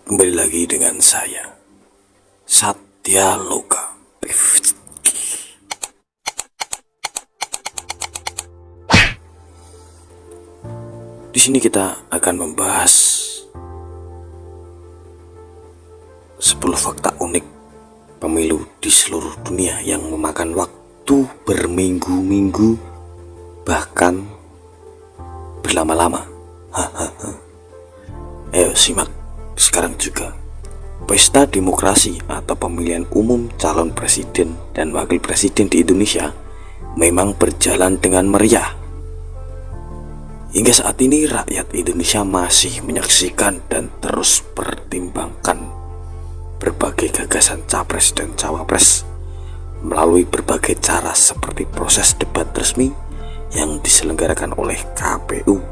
Kembali lagi dengan saya, Satya Loka. Di sini kita akan membahas 10 fakta unik pemilu di seluruh dunia yang memakan waktu berminggu-minggu, bahkan berlama-lama. Ayo simak sekarang juga. Pesta demokrasi atau pemilihan umum calon presiden dan wakil presiden di Indonesia memang berjalan dengan meriah. Hingga saat ini rakyat Indonesia masih menyaksikan dan terus pertimbangkan berbagai gagasan capres dan cawapres melalui berbagai cara seperti proses debat resmi yang diselenggarakan oleh KPU.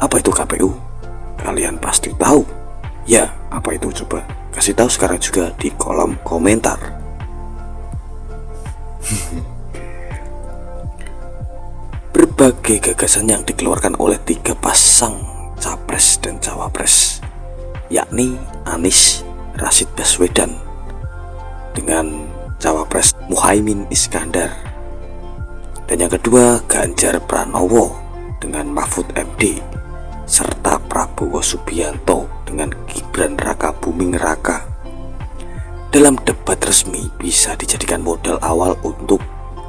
Apa itu KPU? Kalian pasti tahu. Ya, apa itu coba? Kasih tahu sekarang juga di kolom komentar. Berbagai gagasan yang dikeluarkan oleh 3 pasang capres dan cawapres, yakni Anies Rashid Baswedan dengan cawapres Muhaimin Iskandar, dan yang kedua Ganjar Pranowo dengan Mahfud MD, serta Prabowo Subianto dengan Gibran Raka Buming Raka. Dalam debat resmi bisa dijadikan modal awal untuk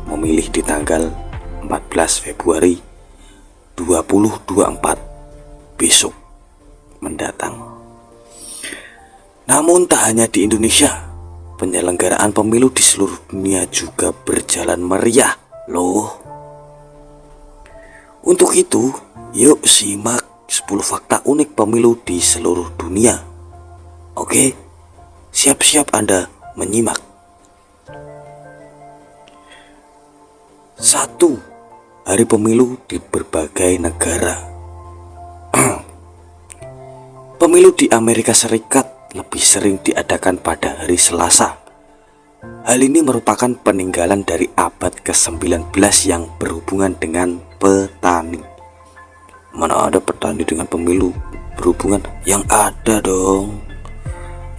memilih di tanggal 14 Februari 2024 besok mendatang. Namun tak hanya di Indonesia, penyelenggaraan pemilu di seluruh dunia juga berjalan meriah loh. Untuk itu, yuk simak 10 fakta unik pemilu di seluruh dunia. Oke, siap-siap Anda menyimak. 1. Hari pemilu di berbagai negara. Pemilu di Amerika Serikat lebih sering diadakan pada hari Selasa. Hal ini merupakan peninggalan dari abad ke-19 yang berhubungan dengan petani. Mana ada petani dengan pemilu berhubungan? Yang ada dong.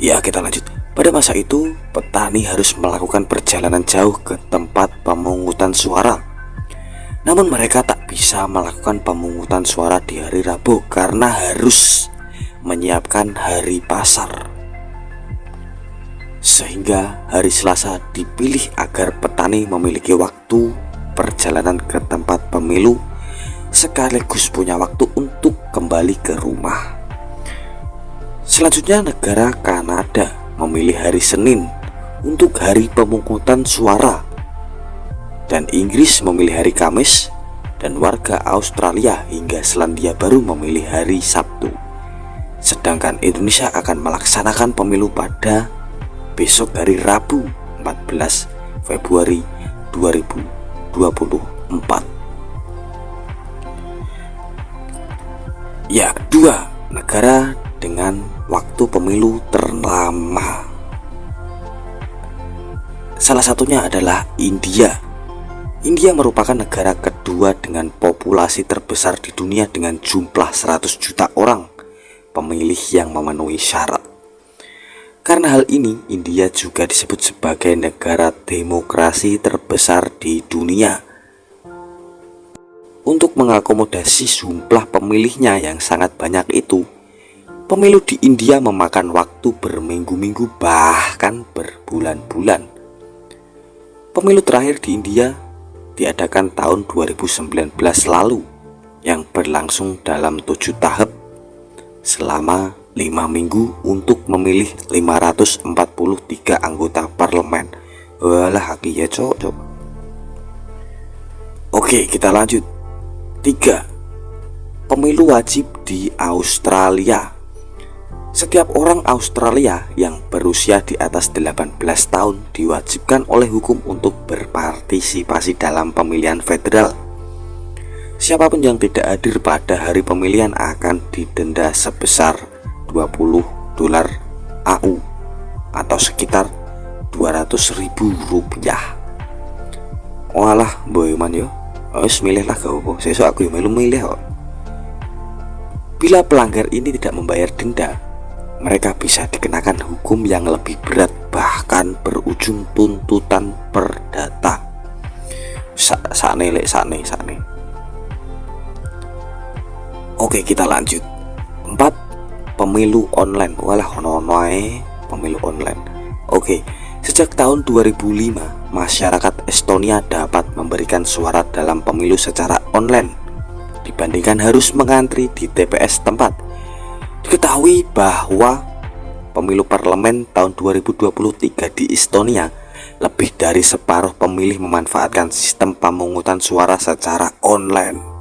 Ya, kita lanjut. Pada masa itu, petani harus melakukan perjalanan jauh ke tempat pemungutan suara. Namun mereka tak bisa melakukan pemungutan suara di hari Rabu karena harus menyiapkan hari pasar. Sehingga hari Selasa dipilih agar petani memiliki waktu perjalanan ke tempat pemilu sekaligus punya waktu untuk kembali ke rumah. Selanjutnya negara Kanada memilih hari Senin untuk hari pemungutan suara, dan Inggris memilih hari Kamis, dan warga Australia hingga Selandia Baru memilih hari Sabtu. Sedangkan Indonesia akan melaksanakan pemilu pada besok hari Rabu 14 Februari 2024. Ya, 2 negara dengan waktu pemilu terlama. Salah satunya adalah India. India merupakan negara kedua dengan populasi terbesar di dunia dengan jumlah 100 juta orang pemilih yang memenuhi syarat. Karena hal ini, India juga disebut sebagai negara demokrasi terbesar di dunia. Untuk mengakomodasi jumlah pemilihnya yang sangat banyak itu, pemilu di India memakan waktu berminggu-minggu bahkan berbulan-bulan. Pemilu terakhir di India diadakan tahun 2019 lalu yang berlangsung dalam 7 tahap selama 5 minggu untuk memilih 543 anggota parlemen. Walah haki ya cok. Oke, kita lanjut. 3. Pemilu wajib di Australia. Setiap orang Australia yang berusia di atas 18 tahun diwajibkan oleh hukum untuk berpartisipasi dalam pemilihan federal. Siapapun yang tidak hadir pada hari pemilihan akan didenda sebesar $20 AU atau sekitar Rp200.000. Walah, boy man yo. Wis milih lah gak apa. Sesuk aku yo melu milih kok. Bila pelanggar ini tidak membayar denda, mereka bisa dikenakan hukum yang lebih berat, bahkan berujung tuntutan perdata. Sakne. Oke, kita lanjut. 4. Pemilu online. Walah ono-onoe pemilu online. Oke, sejak tahun 2005, masyarakat Estonia dapat memberikan suara dalam pemilu secara online dibandingkan harus mengantri di TPS tempat. Diketahui bahwa pemilu parlemen tahun 2023 di Estonia, lebih dari separuh pemilih memanfaatkan sistem pemungutan suara secara online.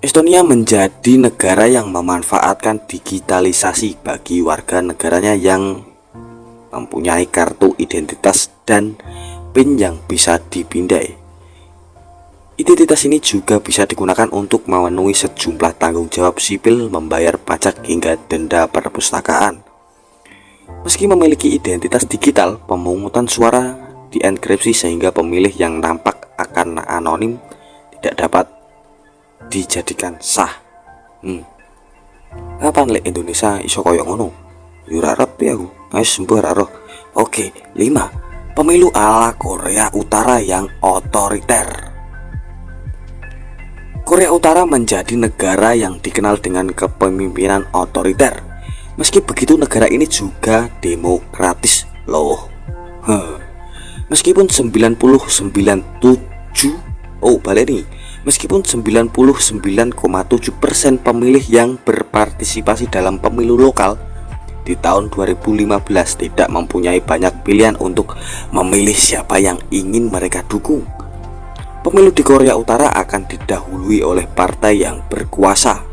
Estonia menjadi negara yang memanfaatkan digitalisasi bagi warga negaranya yang mempunyai kartu identitas dan PIN yang bisa dipindai. Identitas ini juga bisa digunakan untuk memenuhi sejumlah tanggung jawab sipil, membayar pajak hingga denda perpustakaan. Meski memiliki identitas digital, pemungutan suara dienkripsi sehingga pemilih yang nampak akan anonim tidak dapat dijadikan sah. Kapan lek Indonesia iso koyo ngono? Yo ora ngerti aku. Wis mbah ora. Oke, 5. Pemilu ala Korea Utara yang otoriter. Korea Utara menjadi negara yang dikenal dengan kepemimpinan otoriter. Meski begitu, negara ini juga demokratis loh. Meskipun 99,7% pemilih yang berpartisipasi dalam pemilu lokal di tahun 2015 tidak mempunyai banyak pilihan untuk memilih siapa yang ingin mereka dukung. Pemilu di Korea Utara akan didahului oleh partai yang berkuasa.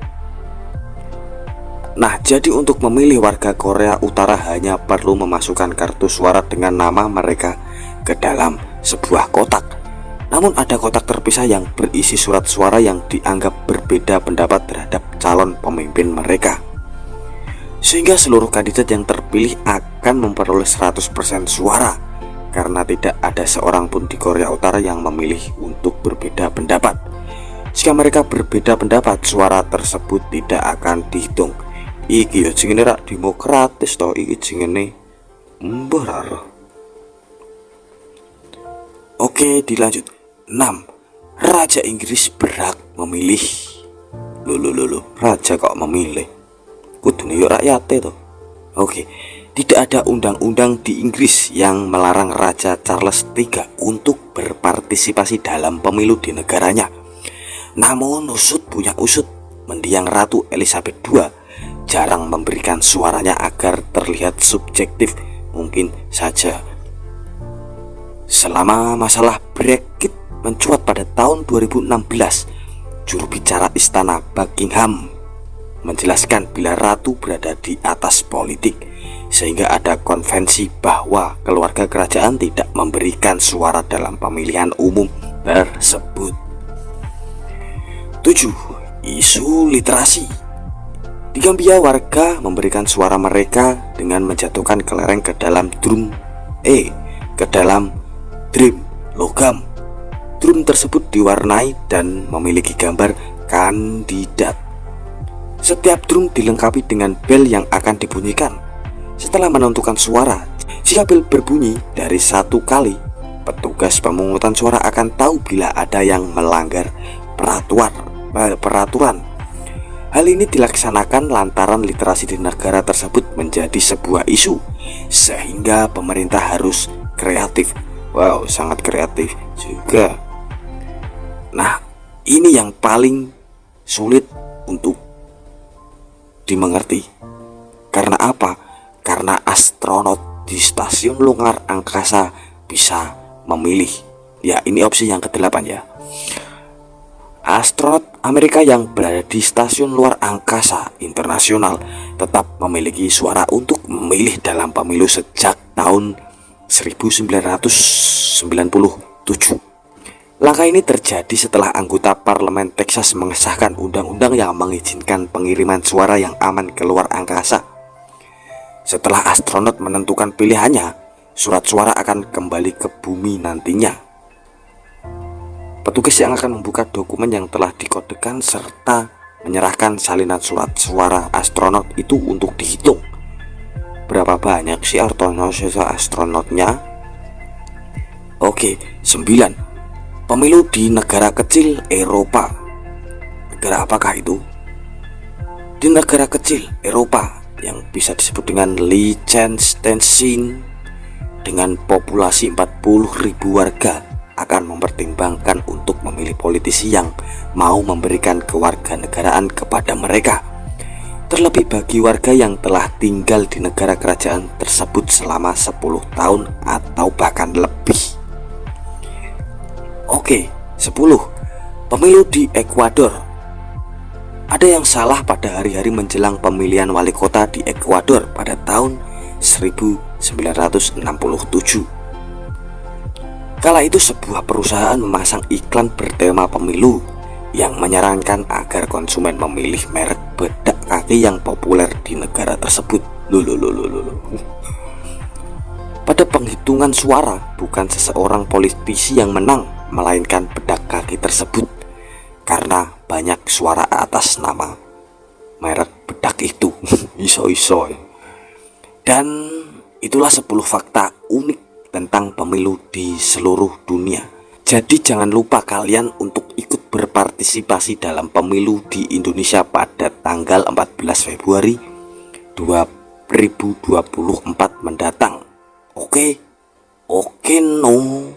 Nah, jadi untuk memilih, warga Korea Utara hanya perlu memasukkan kartu suara dengan nama mereka ke dalam sebuah kotak. Namun ada kotak terpisah yang berisi surat suara yang dianggap berbeda pendapat terhadap calon pemimpin mereka. Sehingga seluruh kandidat yang terpilih akan memperoleh 100% suara, karena tidak ada seorang pun di Korea Utara yang memilih untuk berbeda pendapat. Jika mereka berbeda pendapat, suara tersebut tidak akan dihitung. Iki ya jenenge rak demokratis toh, iki jenenge mbah ra. Oke, dilanjut. 6. Raja Inggris berhak memilih. Loh, raja kok memilih? Kudune yo rakyate toh. Oke, tidak ada undang-undang di Inggris yang melarang Raja Charles III untuk berpartisipasi dalam pemilu di negaranya. Namun usut punya usut, mendiang Ratu Elizabeth II jarang memberikan suaranya agar terlihat subjektif mungkin saja. Selama masalah Brexit mencuat pada tahun 2016, juru bicara istana Buckingham menjelaskan bila ratu berada di atas politik, sehingga ada konvensi bahwa keluarga kerajaan tidak memberikan suara dalam pemilihan umum tersebut. 7. Isu literasi. Di Gambia, warga memberikan suara mereka dengan menjatuhkan kelereng ke dalam drum logam. Drum tersebut diwarnai dan memiliki gambar kandidat. Setiap drum dilengkapi dengan bel yang akan dibunyikan setelah menentukan suara. Jika bel berbunyi dari satu kali, petugas pemungutan suara akan tahu bila ada yang melanggar peraturan. Hal ini dilaksanakan lantaran literasi di negara tersebut menjadi sebuah isu, sehingga pemerintah harus kreatif. Wow, sangat kreatif juga. Nah, ini yang paling sulit untuk dimengerti. Karena apa? Karena astronot di stasiun luar angkasa bisa memilih. Ya, ini opsi yang ke-8 ya. Astronot Amerika yang berada di stasiun luar angkasa internasional tetap memiliki suara untuk memilih dalam pemilu sejak tahun 1997. Langkah ini terjadi setelah anggota parlemen Texas mengesahkan undang-undang yang mengizinkan pengiriman suara yang aman ke luar angkasa. Setelah astronot menentukan pilihannya, surat suara akan kembali ke bumi nantinya. Petugas yang akan membuka dokumen yang telah dikodekan serta menyerahkan salinan surat suara astronot itu untuk dihitung. Berapa banyak sih astronotnya? Oke, 9. Pemilu di negara kecil Eropa. Negara apakah itu? Di negara kecil Eropa yang bisa disebut dengan Liechtenstein dengan populasi 40.000 warga akan mempertimbangkan untuk memilih politisi yang mau memberikan kewarganegaraan kepada mereka, terlebih bagi warga yang telah tinggal di negara kerajaan tersebut selama 10 tahun atau bahkan lebih. Oke, 10. Pemilu di Ekuador. Ada yang salah pada hari-hari menjelang pemilihan wali kota di Ekuador pada tahun 1967. Kala itu sebuah perusahaan memasang iklan bertema pemilu yang menyarankan agar konsumen memilih merek bedak kaki yang populer di negara tersebut. Pada penghitungan suara, bukan seseorang politisi yang menang, melainkan bedak kaki tersebut, karena banyak suara atas nama merek bedak itu. Iso-iso. Dan itulah 10 fakta unik tentang pemilu di seluruh dunia. Jadi jangan lupa kalian untuk ikut berpartisipasi dalam pemilu di Indonesia pada tanggal 14 Februari 2024 mendatang. Oke? Oke no.